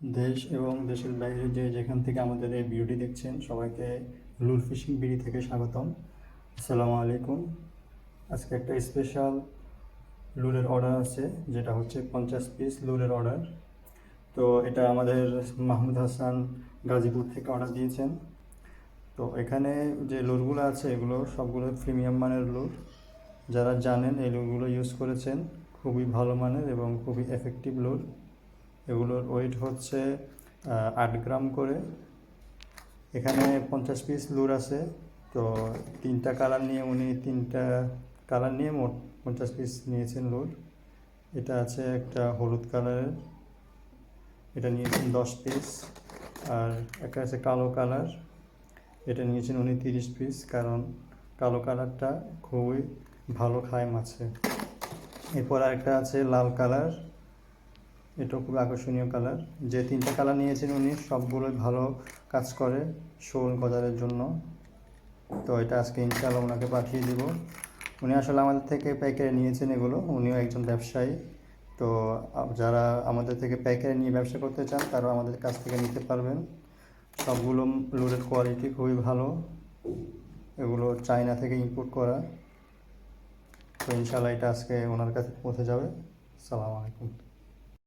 দেশ এবং দেশের বাইরে যেখান থেকে আমাদের এই ভিডিওটি দেখছেন সবাইকে লুর ফিশিং বিডি থেকে স্বাগতম। আসসালামু আলাইকুম। আজকে একটা স্পেশাল লুরের অর্ডার আছে, যেটা হচ্ছে 50 পিস লুরের অর্ডার। তো এটা আমাদের মাহমুদ হাসান গাজীপুর থেকে অর্ডার দিয়েছেন। তো এখানে যে লুরগুলো আছে এগুলো সবগুলো প্রিমিয়াম মানের লুর। যারা জানেন এই লুরগুলো ইউজ করেছেন, খুবই ভালো মানের এবং খুবই এফেক্টিভ লুর। এগুলোর ওয়েট হচ্ছে 8 গ্রাম করে। এখানে 50 পিস লুর আছে। তো তিনটা কালার নিয়ে মোট 50 পিস নিয়েছেন লুর। এটা আছে একটা হলুদ কালারের, এটা নিয়েছেন 10 পিস। আর একটা আছে কালো কালার, এটা নিয়েছেন উনি 30 পিস, কারণ কালো কালারটা খুবই ভালো খায় মাছে। এরপর আরেকটা আছে লাল কালার, এটাও খুব আকর্ষণীয় কালার। যে তিনটা কালার নিয়েছেন উনি সবগুলোই ভালো কাজ করে শোল গজারের জন্য। তো এটা আজকে ইনশাআল্লাহ ওনাকে পাঠিয়ে দিব। উনি আসলে আমাদের থেকে পাইকারি নিয়েছেন এগুলো, উনিও একজন ব্যবসায়ী। তো যারা আমাদের থেকে পাইকারি নিয়ে ব্যবসা করতে চান তারাও আমাদের কাছ থেকে নিতে পারবেন। সবগুলো লুরের কোয়ালিটি খুবই ভালো, এগুলো চায়না থেকে ইম্পোর্ট করা। তো ইনশাআল্লাহ এটা আজকে ওনার কাছে পৌঁছে যাবে। আসসালামু আলাইকুম।